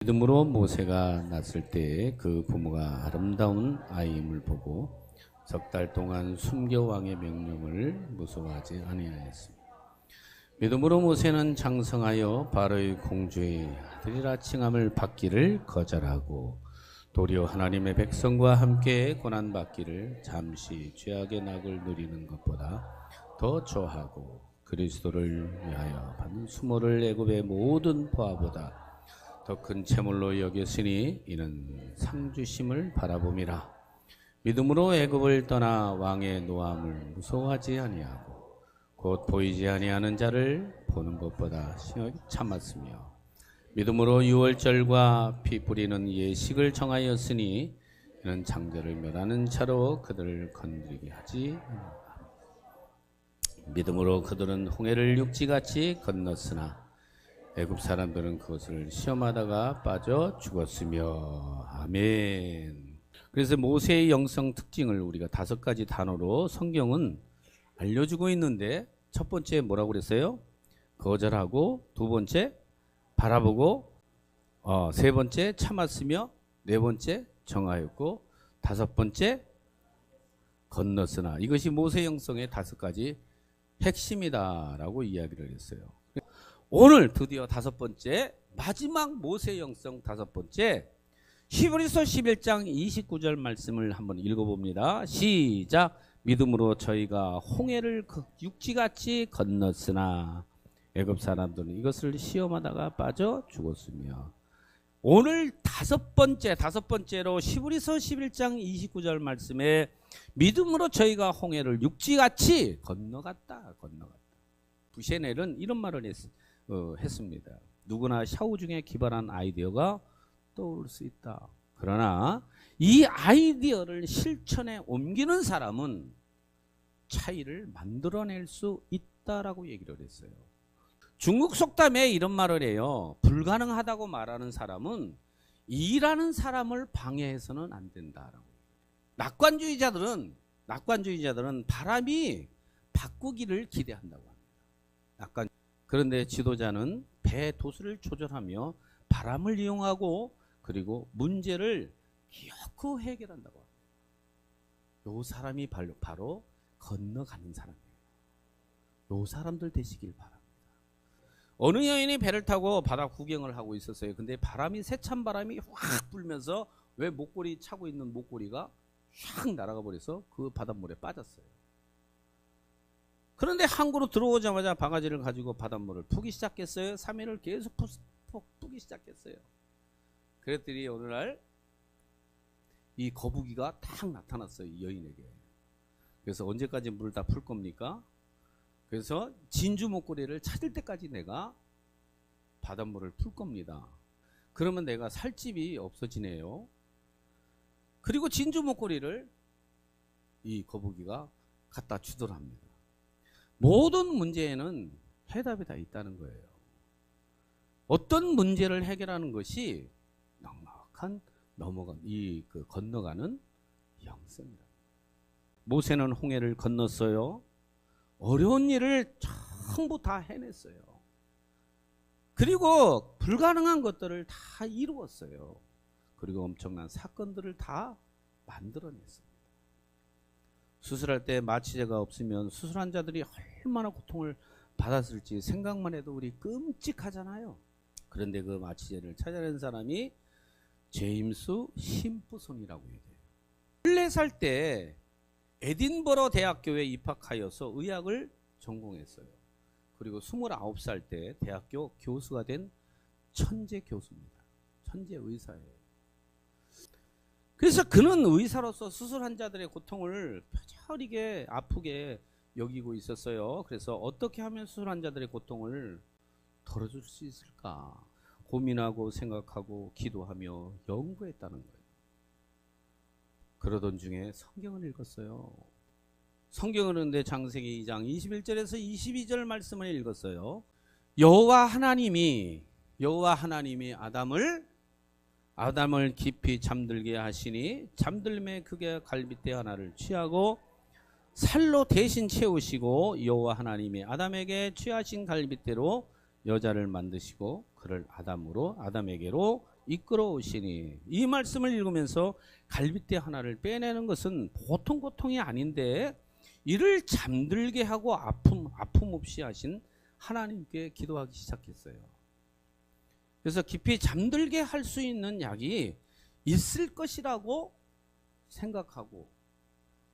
믿음으로 모세가 낳았을 때 그 부모가 아름다운 아이임을 보고 석 달 동안 숨겨 왕의 명령을 무서워하지 아니하였습니다. 믿음으로 모세는 장성하여 바로의 공주의 아들이라 칭함을 받기를 거절하고 도리어 하나님의 백성과 함께 고난받기를 잠시 죄악의 낙을 누리는 것보다 더 좋아하고 그리스도를 위하여 받는 수모를 애굽의 모든 보화보다 더 큰 채물로 여겼으니 이는 상주심을 바라봄이라. 믿음으로 애굽을 떠나 왕의 노함을 무서워하지 아니하고 곧 보이지 아니하는 자를 보는 것보다 심하게 참았으며 믿음으로 유월절과 피 뿌리는 예식을 정하였으니 이는 장자를 멸하는 차로 그들을 건드리게 하지 아니하라. 믿음으로 그들은 홍해를 육지같이 건넜으나 애굽 사람들은 그것을 시험하다가 빠져 죽었으며. 아멘. 그래서 모세의 영성 특징을 우리가 5가지 단어로 성경은 알려주고 있는데, 첫 번째 뭐라고 그랬어요? 거절하고, 두 번째 바라보고, 세 번째 참았으며, 네 번째 정하였고, 5번째 건넜으나. 이것이 모세 영성의 5가지 핵심이다라고 이야기를 했어요. 오늘 드디어 5번째, 마지막 모세 영성 5번째, 히브리서 11장 29절 말씀을 한번 읽어봅니다. 시작. 믿음으로 저희가 홍해를 육지같이 건넜으나 애굽 사람들은 이것을 시험하다가 빠져 죽었으며. 오늘 5번째로 히브리서 11장 29절 말씀에 믿음으로 저희가 홍해를 육지같이 건너갔다. 부셰넬은 이런 말을 했습니다. 누구나 샤워 중에 기발한 아이디어가 떠오를 수 있다. 그러나 이 아이디어를 실천에 옮기는 사람은 차이를 만들어낼 수 있다라고 얘기를 했어요. 중국 속담에 이런 말을 해요. 불가능하다고 말하는 사람은 일하는 사람을 방해해서는 안 된다라고. 낙관주의자들은 바람이 바꾸기를 기대한다고 합니다. 그런데 지도자는 배 도수를 조절하며 바람을 이용하고 그리고 문제를 기어코 해결한다고 합니다. 요 사람이 바로 건너가는 사람이에요. 요 사람들 되시길 바랍니다. 어느 여인이 배를 타고 바다 구경을 하고 있었어요. 근데 세찬 바람이 확 불면서 왜 목걸이 차고 있는 목걸이가 샥 날아가 버려서 그 바닷물에 빠졌어요. 그런데 항구로 들어오자마자 바가지를 가지고 바닷물을 푸기 시작했어요. 3일을 계속 푸기 시작했어요. 그랬더니 어느 날 이 거북이가 탁 나타났어요. 이 여인에게. 그래서 언제까지 물을 다 풀 겁니까? 그래서 진주 목걸이를 찾을 때까지 내가 바닷물을 풀 겁니다. 그러면 내가 살집이 없어지네요. 그리고 진주 목걸이를 이 거북이가 갖다 주더랍니다. 모든 문제에는 해답이 다 있다는 거예요. 어떤 문제를 해결하는 것이 넉넉한 건너가는 영성이다. 모세는 홍해를 건넜어요. 어려운 일을 전부 다 해냈어요. 그리고 불가능한 것들을 다 이루었어요. 그리고 엄청난 사건들을 다 만들어냈습니다. 수술할 때 마취제가 없으면 수술한 자들이 얼마나 고통을 받았을지 생각만 해도 우리 끔찍하잖아요. 그런데 그 마취제를 찾아낸 사람이 제임스 심프손이라고 해요. 14살 때 에딘버러 대학교에 입학하여서 의학을 전공했어요. 그리고 29살 때 대학교 교수가 된 천재 교수입니다. 천재 의사예요. 그래서 그는 의사로서 수술 환자들의 고통을 뼈저리게 아프게 여기고 있었어요. 그래서 어떻게 하면 수술 환자들의 고통을 덜어줄 수 있을까 고민하고 생각하고 기도하며 연구했다는 거예요. 그러던 중에 성경을 읽었어요. 성경을 읽는데 창세기 2장 21절에서 22절 말씀을 읽었어요. 여호와 하나님이 아담을 깊이 잠들게 하시니 잠들매 그게 갈빗대 하나를 취하고 살로 대신 채우시고 여호와 하나님이 아담에게 취하신 갈빗대로 여자를 만드시고 그를 아담에게로 이끌어오시니. 이 말씀을 읽으면서 갈빗대 하나를 빼내는 것은 보통 고통이 아닌데 이를 잠들게 하고 아픔 없이 하신 하나님께 기도하기 시작했어요. 그래서 깊이 잠들게 할 수 있는 약이 있을 것이라고 생각하고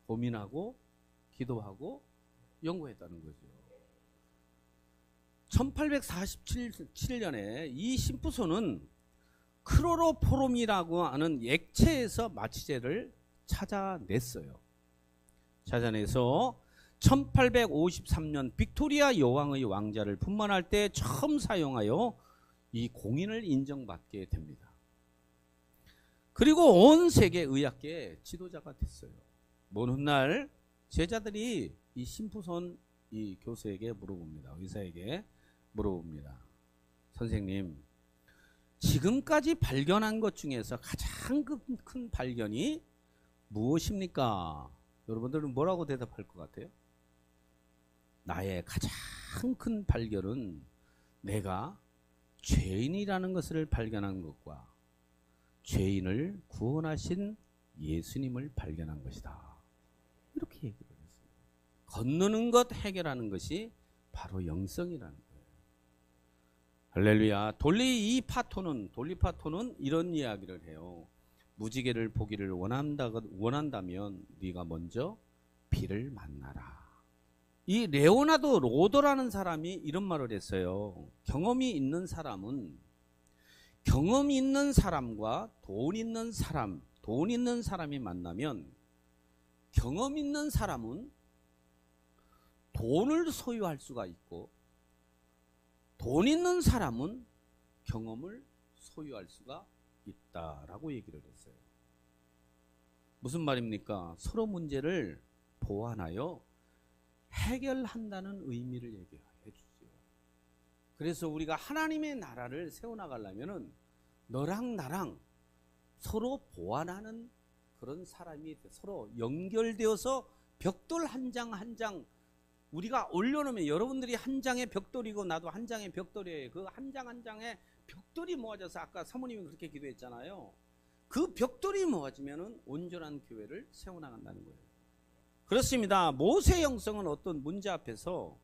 고민하고 기도하고 연구했다는 거죠. 1847년에 이 심부소는 크로로포름이라고 하는 액체에서 마취제를 찾아냈어요. 찾아내서 1853년 빅토리아 여왕의 왕자를 분만할 때 처음 사용하여 이 공인을 인정받게 됩니다. 그리고 온 세계 의학계의 지도자가 됐어요. 먼 훗날 제자들이 이 심부손 이 교수에게 물어봅니다. 의사에게 물어봅니다. 선생님, 지금까지 발견한 것 중에서 가장 큰 발견이 무엇입니까? 여러분들은 뭐라고 대답할 것 같아요? 나의 가장 큰 발견은 내가 죄인이라는 것을 발견한 것과 죄인을 구원하신 예수님을 발견한 것이다. 이렇게 얘기를 했어요. 건너는 것 해결하는 것이 바로 영성이라는 거예요. 할렐루야. 돌리파토는 이런 이야기를 해요. 무지개를 보기를 원한다면 네가 먼저 비를 만나라. 이 레오나르도 로더라는 사람이 이런 말을 했어요. 경험이 있는 사람과 돈 있는 사람이 만나면 경험 있는 사람은 돈을 소유할 수가 있고 돈 있는 사람은 경험을 소유할 수가 있다라고 얘기를 했어요. 무슨 말입니까? 서로 문제를 보완하여 해결한다는 의미를 얘기해 주죠. 그래서 우리가 하나님의 나라를 세워나가려면 너랑 나랑 서로 보완하는 그런 사람이 서로 연결되어서 벽돌 한 장 한 장 우리가 올려놓으면 여러분들이 한 장의 벽돌이고 나도 한 장의 벽돌이에요. 그 한 장 한 장의 벽돌이 모아져서 아까 사모님이 그렇게 기도했잖아요. 그 벽돌이 모아지면 온전한 교회를 세워나간다는 거예요. 그렇습니다. 모세의 영성은 어떤 문제 앞에서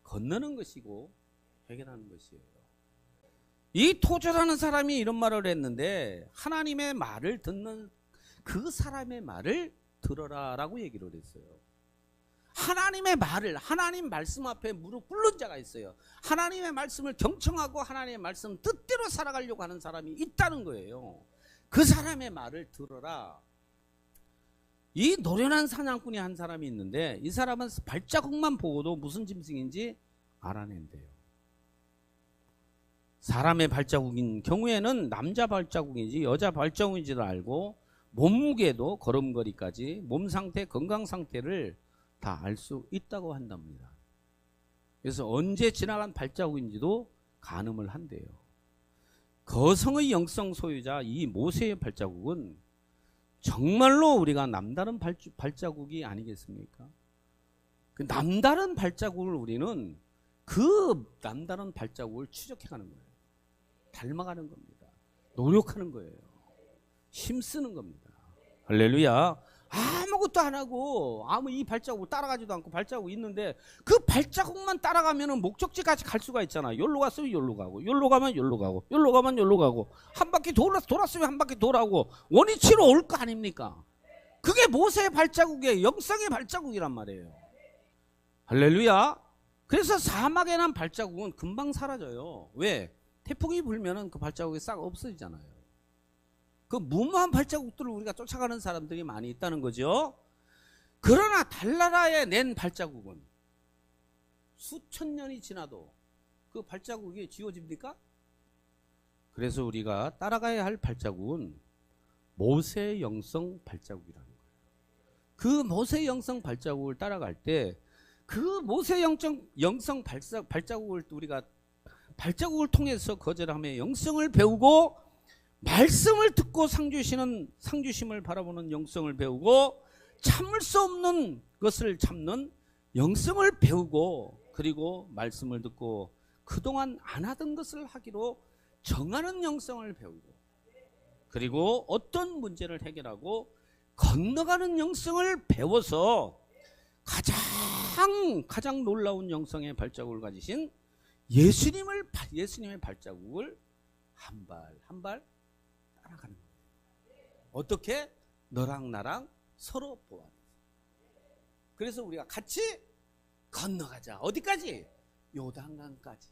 건너는 것이고 해결하는 것이에요. 이 토저라는 사람이 이런 말을 했는데 하나님의 말을 듣는 그 사람의 말을 들어라 라고 얘기를 했어요. 하나님의 말을 하나님 말씀 앞에 무릎 꿇는 자가 있어요. 하나님의 말씀을 경청하고 하나님의 말씀 뜻대로 살아가려고 하는 사람이 있다는 거예요. 그 사람의 말을 들어라. 이 노련한 사냥꾼이 한 사람이 있는데 이 사람은 발자국만 보고도 무슨 짐승인지 알아낸대요. 사람의 발자국인 경우에는 남자 발자국인지 여자 발자국인지를 알고 몸무게도 걸음걸이까지 몸 상태, 건강 상태를 다 알 수 있다고 한답니다. 그래서 언제 지나간 발자국인지도 가늠을 한대요. 거성의 영성 소유자 이 모세의 발자국은 정말로 우리가 남다른 발자국이 아니겠습니까? 그 남다른 발자국을 우리는 그 남다른 발자국을 추적해가는 거예요. 닮아가는 겁니다. 노력하는 거예요. 힘쓰는 겁니다. 할렐루야. 아무것도 안 하고 이 발자국을 따라가지도 않고 발자국이 있는데 그 발자국만 따라가면 목적지까지 갈 수가 있잖아. 여기로 갔으면 여기로 가고 여기로 가면 여기로 가고 여기로 가면 여기로 가고 한 바퀴 돌았으면 한 바퀴 돌아오고 원위치로 올 거 아닙니까? 그게 모세의 발자국이에요. 영성의 발자국이란 말이에요. 할렐루야. 그래서 사막에 난 발자국은 금방 사라져요. 왜? 태풍이 불면은 그 발자국이 싹 없어지잖아요. 그 무모한 발자국들을 우리가 쫓아가는 사람들이 많이 있다는 거죠. 그러나 달나라에 낸 발자국은 수천 년이 지나도 그 발자국이 지워집니까? 그래서 우리가 따라가야 할 발자국은 모세의 영성 발자국이라는 거예요. 그 모세의 영성 발자국을 따라갈 때 그 모세의 영성 발자국을 우리가 발자국을 통해서 거절하며 영성을 배우고 말씀을 듣고 상주심을 바라보는 영성을 배우고 참을 수 없는 것을 참는 영성을 배우고 그리고 말씀을 듣고 그동안 안 하던 것을 하기로 정하는 영성을 배우고 그리고 어떤 문제를 해결하고 건너가는 영성을 배워서 가장 놀라운 영성의 발자국을 가지신 예수님의 발자국을 한 발 한 발 따라가는 거예요. 어떻게? 너랑 나랑 서로 보완해서. 그래서 우리가 같이 건너가자. 어디까지? 요단강까지.